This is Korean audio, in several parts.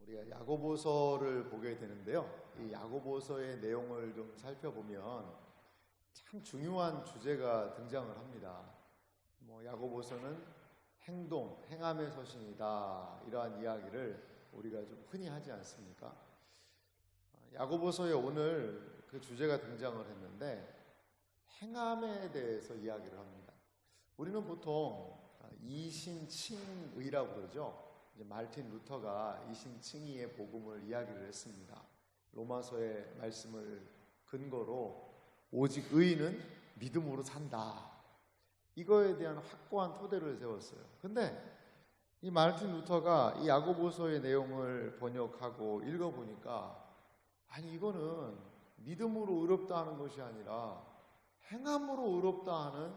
우리가 야고보서를 보게 되는데요. 이 야고보서의 내용을 좀 살펴보면 참 중요한 주제가 등장을 합니다. 야고보서는 행함의 서신이다, 이러한 이야기를 우리가 좀 흔히 하지 않습니까? 야고보서에 오늘 그 주제가 등장을 했는데 행함에 대해서 이야기를 합니다. 우리는 보통 이신칭의라고 그러죠. 이제 말틴 루터가 이신칭의의 복음을 이야기를 했습니다. 로마서의 말씀을 근거로 오직 의인은 믿음으로 산다, 이거에 대한 확고한 토대를 세웠어요. 근데 이 말틴 루터가 이 야고보서의 내용을 번역하고 읽어보니까 이거는 믿음으로 의롭다 하는 것이 아니라 행함으로 의롭다 하는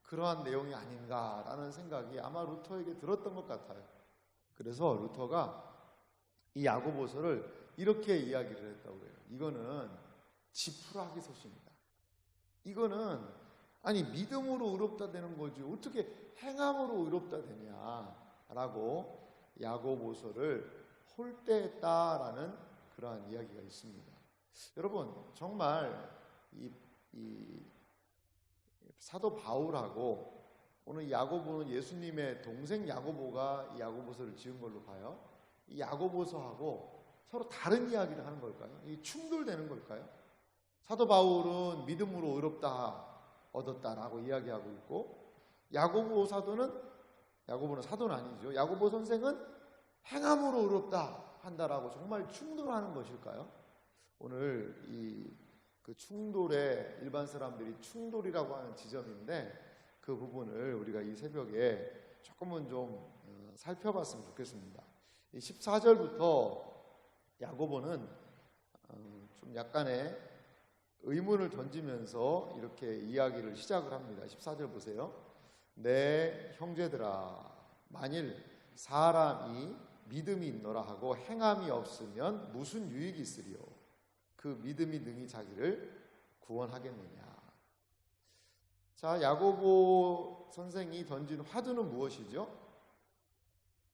그러한 내용이 아닌가라는 생각이 아마 루터에게 들었던 것 같아요. 그래서 루터가 이 야고보서를 이렇게 이야기를 했다고 해요. 이거는 지푸라기 서신이다. 이거는 믿음으로 의롭다 되는 거지 어떻게 행함으로 의롭다 되냐라고 야고보서를 홀대했다라는 그러한 이야기가 있습니다. 여러분, 정말 이 사도 바울하고 오늘 야고보는 예수님의 동생 야고보가 이 야고보서를 지은 걸로 봐요. 이 야고보서하고 서로 다른 이야기를 하는 걸까요? 이 충돌되는 걸까요? 사도 바울은 믿음으로 의롭다 얻었다라고 이야기하고 있고, 야고보는 사도는 아니죠. 야고보 선생은 행함으로 의롭다 한다라고 정말 충돌하는 것일까요? 오늘 그 충돌에 일반 사람들이 충돌이라고 하는 지점인데, 그 부분을 우리가 이 새벽에 조금은 좀 살펴봤으면 좋겠습니다. 이 14절부터 야고보는 좀 약간의 의문을 던지면서 이렇게 이야기를 시작을 합니다. 14절 보세요. 내 형제들아, 만일 사람이 믿음이 있노라 하고 행함이 없으면 무슨 유익이 있으리요? 그 믿음이 능히 자기를 구원하겠느냐? 자, 야고보 선생이 던진 화두는 무엇이죠?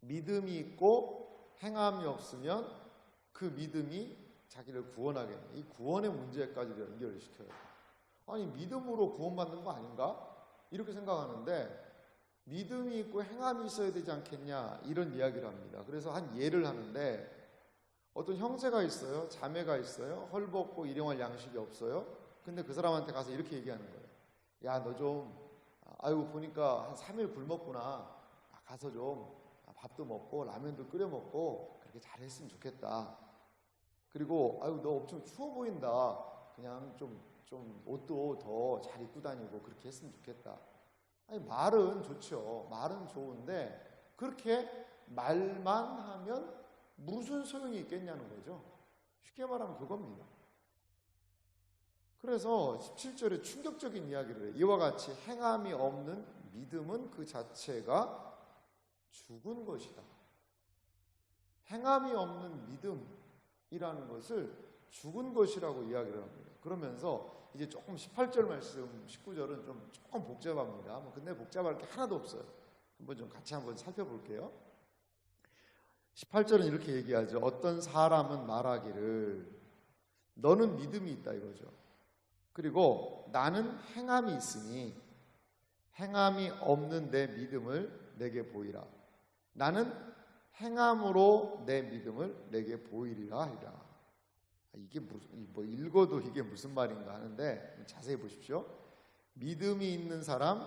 믿음이 있고 행함이 없으면 그 믿음이 자기를 구원하겠느냐? 이 구원의 문제까지 연결을 시켜요. 믿음으로 구원받는 거 아닌가? 이렇게 생각하는데 믿음이 있고 행함이 있어야 되지 않겠냐, 이런 이야기를 합니다. 그래서 한 예를 하는데, 어떤 형제가 있어요. 자매가 있어요. 헐벗고 일용할 양식이 없어요. 근데 그 사람한테 가서 이렇게 얘기하는 거예요. 야, 너 좀 보니까 한 3일 굶었구나. 가서 좀 밥도 먹고 라면도 끓여 먹고 그렇게 잘했으면 좋겠다. 그리고 너 엄청 추워 보인다. 그냥 좀 옷도 더 잘 입고 다니고 그렇게 했으면 좋겠다. 말은 좋죠. 말은 좋은데 그렇게 말만 하면 무슨 소용이 있겠냐는 거죠. 쉽게 말하면 그겁니다. 그래서 17절에 충격적인 이야기를 해요. 이와 같이 행함이 없는 믿음은 그 자체가 죽은 것이다. 행함이 없는 믿음이라는 것을 죽은 것이라고 이야기를 합니다. 그러면서 이제 조금 18절 말씀, 19절은 조금 복잡합니다. 근데 복잡할 게 하나도 없어요. 한번 같이 살펴볼게요. 18절은 이렇게 얘기하죠. 어떤 사람은 말하기를 너는 믿음이 있다, 이거죠. 그리고 나는 행함이 있으니 행함이 없는 내 믿음을 내게 보이라. 나는 행함으로 내 믿음을 내게 보이리라 하리라. 이게 읽어도 이게 무슨 말인가 하는데 자세히 보십시오. 믿음이 있는 사람,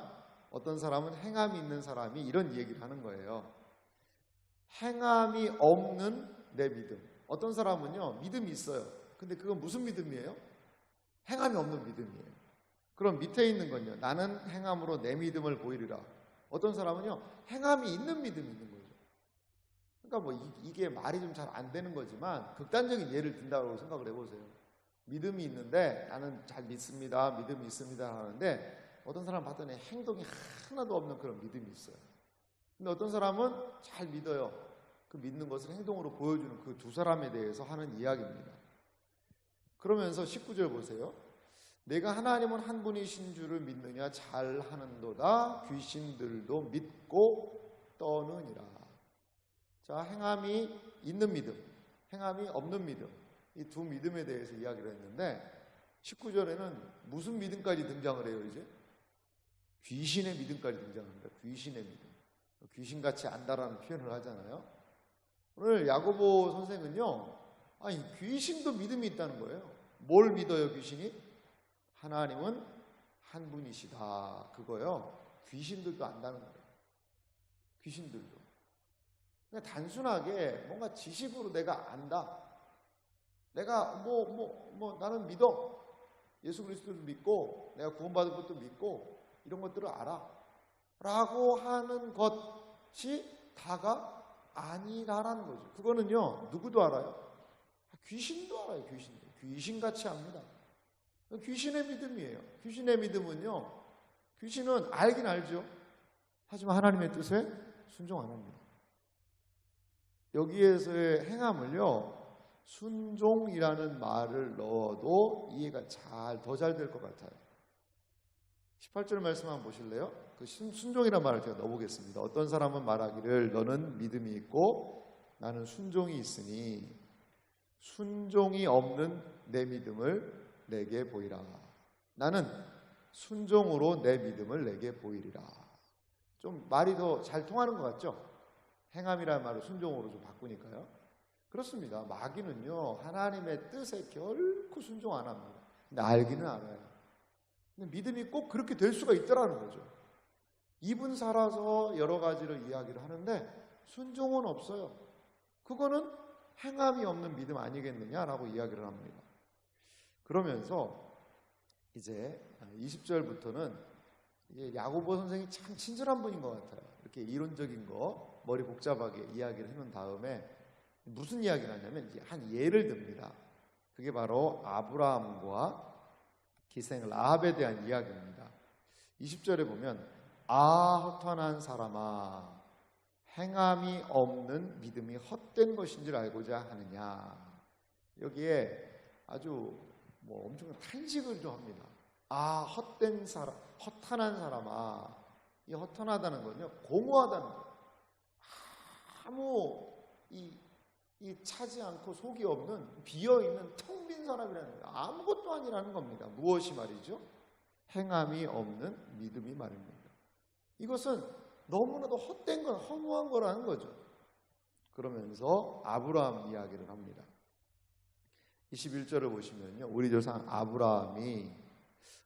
어떤 사람은 행함이 있는 사람이 이런 얘기를 하는 거예요. 행함이 없는 내 믿음. 어떤 사람은요, 믿음이 있어요. 근데 그건 무슨 믿음이에요? 행함이 없는 믿음이에요. 그럼 밑에 있는 건요, 나는 행함으로 내 믿음을 보이리라. 어떤 사람은요, 행함이 있는 믿음이 있는 거죠. 그러니까 이게 말이 좀 잘 안 되는 거지만 극단적인 예를 든다고 생각을 해보세요. 믿음이 있는데 나는 잘 믿습니다, 믿음이 있습니다 하는데 어떤 사람 봤더니 행동이 하나도 없는 그런 믿음이 있어요. 근데 어떤 사람은 잘 믿어요. 그 믿는 것을 행동으로 보여주는 그 두 사람에 대해서 하는 이야기입니다. 그러면서 19절 보세요. 내가 하나님은 한 분이신 줄을 믿느냐? 잘하는도다. 귀신들도 믿고 떠느니라. 자, 행함이 있는 믿음, 행함이 없는 믿음. 이 두 믿음에 대해서 이야기를 했는데 19절에는 무슨 믿음까지 등장을 해요 이제? 귀신의 믿음까지 등장합니다. 귀신의 믿음. 귀신같이 안다라는 표현을 하잖아요. 오늘 야고보 선생은요, 아니 귀신도 믿음이 있다는 거예요. 뭘 믿어요 귀신이? 하나님은 한 분이시다 그거요. 귀신들도 안다는 거예요. 귀신들도. 그냥 단순하게 뭔가 지식으로 내가 안다. 내가 나는 믿어. 예수 그리스도를 믿고 내가 구원받은 것도 믿고 이런 것들을 알아. 라고 하는 것이 다가 아니라는 거죠. 그거는요 누구도 알아요? 귀신도 알아요. 귀신도. 귀신같이 압니다. 귀신의 믿음이에요. 귀신의 믿음은요, 귀신은 알긴 알죠. 하지만 하나님의 뜻에 순종 안 합니다. 여기에서의 행함을요, 순종이라는 말을 넣어도 이해가 더 잘 될 것 같아요. 18절 말씀 한번 보실래요? 그 순종이라는 말을 제가 넣어보겠습니다. 어떤 사람은 말하기를 너는 믿음이 있고 나는 순종이 있으니 순종이 없는 내 믿음을 내게 보이라. 나는 순종으로 내 믿음을 내게 보이리라. 좀 말이 더 잘 통하는 것 같죠? 행함이라는 말을 순종으로 좀 바꾸니까요. 그렇습니다. 마귀는요 하나님의 뜻에 결코 순종 안 합니다. 근데 알기는 알아요. 근데 믿음이 꼭 그렇게 될 수가 있더라는 거죠. 입은 살아서 여러 가지를 이야기를 하는데 순종은 없어요. 그거는 행함이 없는 믿음 아니겠느냐라고 이야기를 합니다. 그러면서 이제 20절부터는 야고보 선생이 참 친절한 분인 것 같아요. 이렇게 이론적인 거 머리 복잡하게 이야기를 해놓은 다음에 무슨 이야기를 하냐면 한 예를 듭니다. 그게 바로 아브라함과 기생 라합에 대한 이야기입니다. 20절에 보면 헛한한 사람아 행함이 없는 믿음이 헛된 것인 줄 알고자 하느냐. 여기에 아주 엄청난 탄식을 좀 합니다. 헛된 사람, 허탄한 사람아. 이 허탄하다는 건요 공허하다는 거예요. 아무 이 차지 않고 속이 없는 비어있는 텅 빈 사람이라는 거예요. 아무것도 아니라는 겁니다. 무엇이 말이죠? 행함이 없는 믿음이 말입니다. 이것은 너무나도 헛된 건 허무한 거라는 거죠. 그러면서 아브라함 이야기를 합니다. 21절을 보시면요, 우리 조상 아브라함이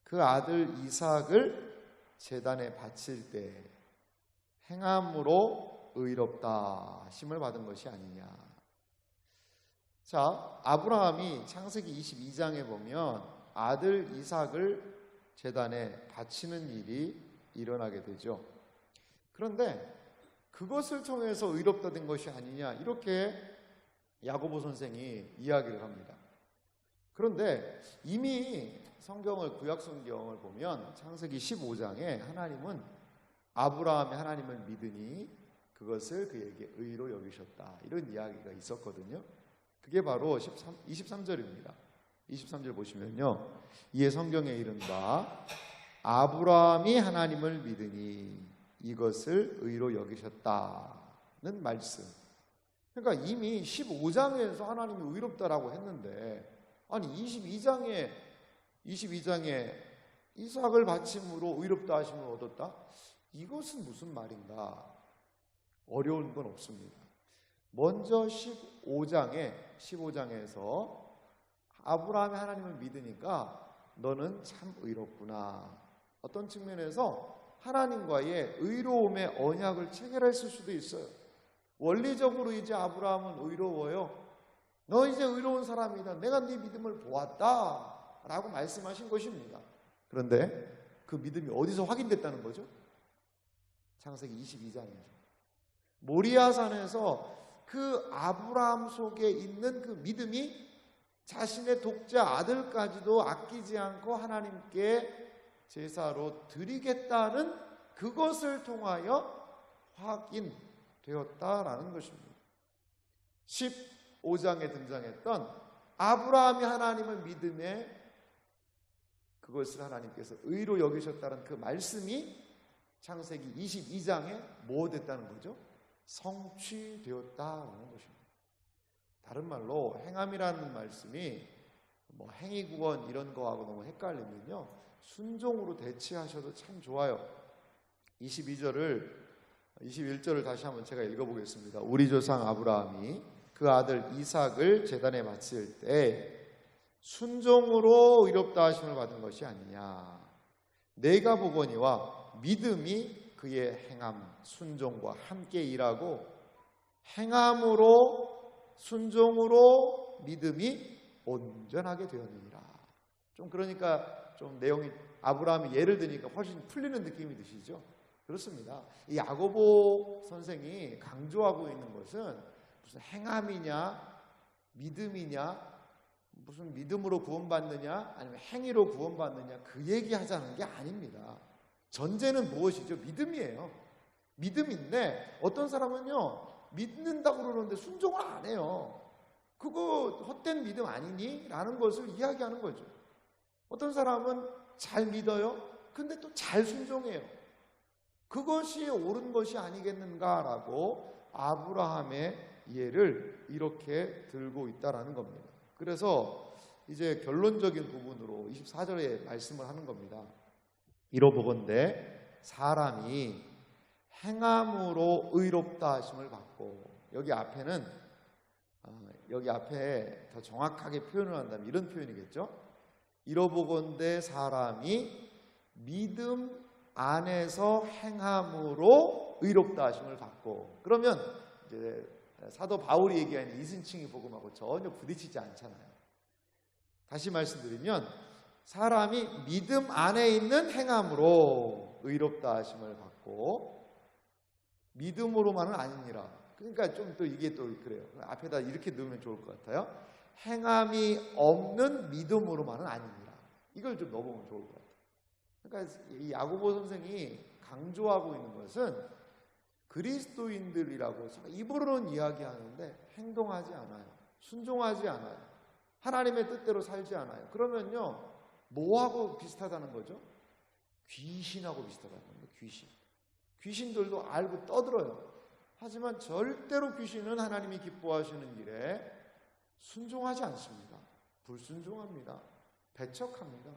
그 아들 이삭을 제단에 바칠 때 행함으로 의롭다 심을 받은 것이 아니냐. 자, 아브라함이 창세기 22장에 보면 아들 이삭을 제단에 바치는 일이 일어나게 되죠. 그런데 그것을 통해서 의롭다 된 것이 아니냐, 이렇게 야고보 선생이 이야기를 합니다. 그런데 이미 구약 성경을 보면 창세기 15장에 하나님은 아브라함이 하나님을 믿으니 그것을 그에게 의로 여기셨다, 이런 이야기가 있었거든요. 그게 바로 23절입니다. 23절 보시면요, 이에 성경에 이른바 아브라함이 하나님을 믿으니 이것을 의로 여기셨다는 말씀. 그러니까 이미 15장에서 하나님이 의롭다라고 했는데, 아니 22장에 이삭을 바침으로 의롭다 하심을 얻었다? 이것은 무슨 말인가? 어려운 건 없습니다. 먼저 15장에서 아브라함이 하나님을 믿으니까 너는 참 의롭구나. 어떤 측면에서 하나님과의 의로움의 언약을 체결했을 수도 있어요. 원리적으로 이제 아브라함은 의로워요. 너 이제 의로운 사람이다. 내가 네 믿음을 보았다 라고 말씀하신 것입니다. 그런데 그 믿음이 어디서 확인됐다는 거죠? 창세기 22장이죠. 모리아산에서 그 아브라함 속에 있는 그 믿음이 자신의 독자 아들까지도 아끼지 않고 하나님께 제사로 드리겠다는 그것을 통하여 확인되었다라는 것입니다. 15장에 등장했던 아브라함이 하나님을 믿음에 그것을 하나님께서 의로 여기셨다는 그 말씀이 창세기 22장에 뭐 됐다는 거죠? 성취되었다라는 것입니다. 다른 말로 행함이라는 말씀이 뭐 행위구원 이런 거하고 너무 헷갈리면요, 순종으로 대치하셔도 참 좋아요. 21절을 다시 한번 제가 읽어보겠습니다. 우리 조상 아브라함이 그 아들 이삭을 제단에 바칠 때 순종으로 의롭다 하심을 받은 것이 아니냐. 내가 보거니와 믿음이 그의 행함 순종과 함께 일하고 행함으로 순종으로 믿음이 온전하게 되었느니라. 좀 그러니까 좀 내용이 아브라함이 예를 드니까 훨씬 풀리는 느낌이 드시죠? 그렇습니다. 이 야고보 선생이 강조하고 있는 것은 무슨 행함이냐 믿음이냐, 무슨 믿음으로 구원받느냐 아니면 행위로 구원받느냐, 그 얘기하자는 게 아닙니다. 전제는 무엇이죠? 믿음이에요. 믿음인데 어떤 사람은요, 믿는다고 그러는데 순종을 안 해요. 그거 헛된 믿음 아니니? 라는 것을 이야기하는 거죠. 어떤 사람은 잘 믿어요. 근데 또 잘 순종해요. 그것이 옳은 것이 아니겠는가라고 아브라함의 예를 이렇게 들고 있다라는 겁니다. 그래서 이제 결론적인 부분으로 24절에 말씀을 하는 겁니다. 이러보건대 사람이 행함으로 의롭다 하심을 받고, 여기 앞에 더 정확하게 표현을 한다면 이런 표현이겠죠. 이러보건대 사람이 믿음 안에서 행함으로 의롭다 하심을 받고. 그러면 이제 사도 바울이 얘기하는 이순칭이 복음하고 전혀 부딪히지 않잖아요. 다시 말씀드리면 사람이 믿음 안에 있는 행함으로 의롭다 하심을 받고 믿음으로만은 아니니라. 그러니까 좀 또 이게 또 그래요. 앞에다 이렇게 넣으면 좋을 것 같아요. 행함이 없는 믿음으로만은 아니니라. 이걸 좀 넣어보면 좋을 것 같아요. 그러니까 이 야고보 선생이 강조하고 있는 것은 그리스도인들이라고 입으로는 이야기하는데 행동하지 않아요. 순종하지 않아요. 하나님의 뜻대로 살지 않아요. 그러면요, 뭐하고 비슷하다는 거죠? 귀신하고 비슷하다는 겁니다. 귀신들도 알고 떠들어요. 하지만 절대로 귀신은 하나님이 기뻐하시는 일에 순종하지 않습니다. 불순종합니다. 배척합니다.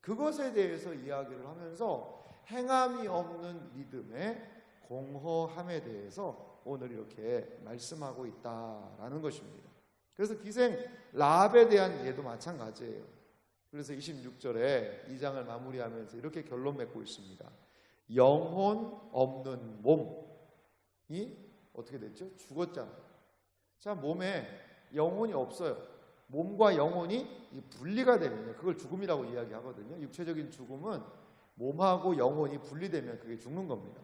그것에 대해서 이야기를 하면서 행함이 없는 믿음의 공허함에 대해서 오늘 이렇게 말씀하고 있다라는 것입니다. 그래서 기생 라합에 대한 예도 마찬가지예요. 그래서 26절에 2장을 마무리하면서 이렇게 결론 맺고 있습니다. 영혼 없는 몸이 어떻게 됐죠? 죽었잖아요. 자, 몸에 영혼이 없어요. 몸과 영혼이 분리가 되면요, 그걸 죽음이라고 이야기하거든요. 육체적인 죽음은 몸하고 영혼이 분리되면 그게 죽는 겁니다.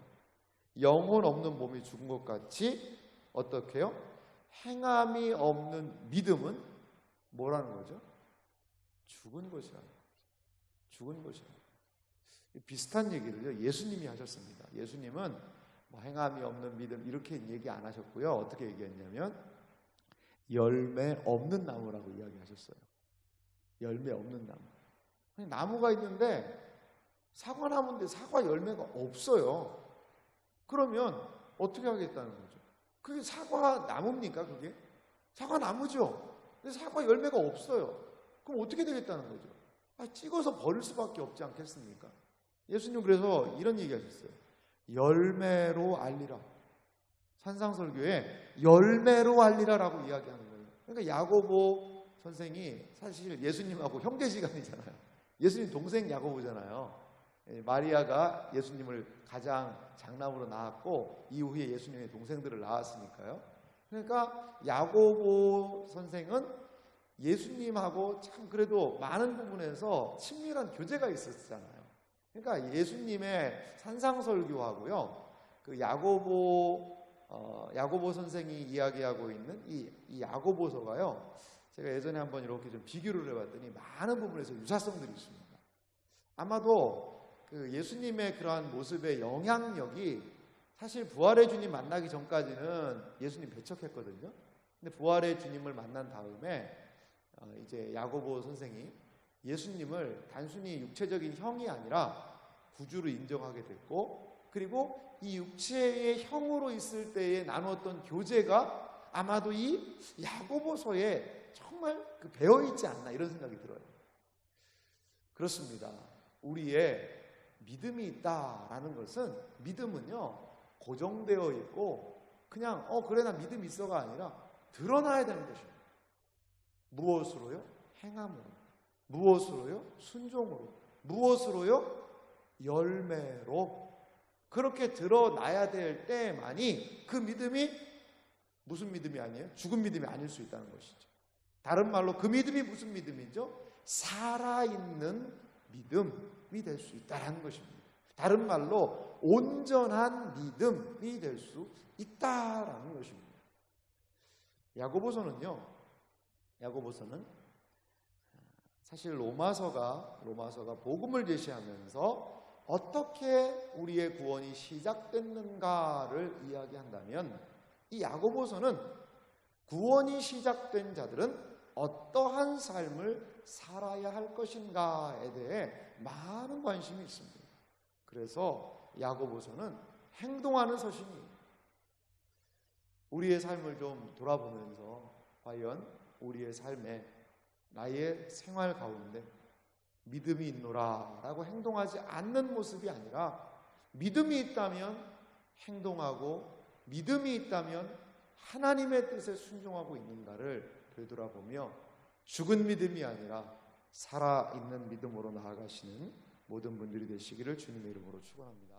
영혼 없는 몸이 죽은 것 같이 어떻게 해요? 행함이 없는 믿음은 뭐라는 거죠? 죽은 것이라는 거죠. 죽은 것이라는 거죠. 비슷한 얘기를요, 예수님이 하셨습니다. 예수님은 뭐 행함이 없는 믿음 이렇게 얘기 안 하셨고요. 어떻게 얘기했냐면 열매 없는 나무라고 이야기하셨어요. 열매 없는 나무. 나무가 있는데 사과나무인데 사과 열매가 없어요. 그러면 어떻게 하겠다는 거죠? 그게 사과 나무입니까? 그게? 사과 나무죠. 근데 사과 열매가 없어요. 그럼 어떻게 되겠다는 거죠? 찍어서 버릴 수밖에 없지 않겠습니까? 예수님 그래서 이런 얘기 하셨어요. 열매로 알리라. 산상설교에 열매로 알리라라고 이야기하는 거예요. 그러니까 야고보 선생이 사실 예수님하고 형제지간이잖아요. 예수님 동생 야고보잖아요. 마리아가 예수님을 가장 장남으로 낳았고 이후에 예수님의 동생들을 낳았으니까요. 그러니까 야고보 선생은 예수님하고 참 그래도 많은 부분에서 친밀한 교제가 있었잖아요. 그러니까 예수님의 산상설교하고요, 그 야고보 선생이 이야기하고 있는 이 야고보서가요, 제가 예전에 한번 이렇게 좀 비교를 해봤더니 많은 부분에서 유사성들이 있습니다. 아마도 그 예수님의 그러한 모습의 영향력이 사실 부활의 주님 만나기 전까지는 예수님 배척했거든요. 근데 부활의 주님을 만난 다음에 이제 야고보 선생이 예수님을 단순히 육체적인 형이 아니라 구주로 인정하게 됐고, 그리고 이 육체의 형으로 있을 때에 나누었던 교제가 아마도 이 야고보서에 정말 배어 있지 않나 이런 생각이 들어요. 그렇습니다. 우리의 믿음이 있다라는 것은, 믿음은요 고정되어 있고 그냥 그래 나 믿음 있어가 아니라 드러나야 되는 것입니다. 무엇으로요? 행함으로. 무엇으로요? 순종으로. 무엇으로요? 열매로. 그렇게 드러나야 될 때만이 그 믿음이 무슨 믿음이 아니에요? 죽은 믿음이 아닐 수 있다는 것이죠. 다른 말로 그 믿음이 무슨 믿음이죠? 살아있는 믿음이 될 수 있다는 것입니다. 다른 말로 온전한 믿음이 될 수 있다라는 것입니다. 야고보서는 사실 로마서가 복음을 제시하면서 어떻게 우리의 구원이 시작됐는가를 이야기한다면, 이 야고보서는 구원이 시작된 자들은 어떠한 삶을 살아야 할 것인가에 대해 많은 관심이 있습니다. 그래서 야고보서는 행동하는 서신이에요. 우리의 삶을 좀 돌아보면서 과연 우리의 삶에, 나의 생활 가운데 믿음이 있노라 라고 행동하지 않는 모습이 아니라, 믿음이 있다면 행동하고 믿음이 있다면 하나님의 뜻에 순종하고 있는가를 되돌아보며 죽은 믿음이 아니라 살아있는 믿음으로 나아가시는 모든 분들이 되시기를 주님의 이름으로 축원합니다.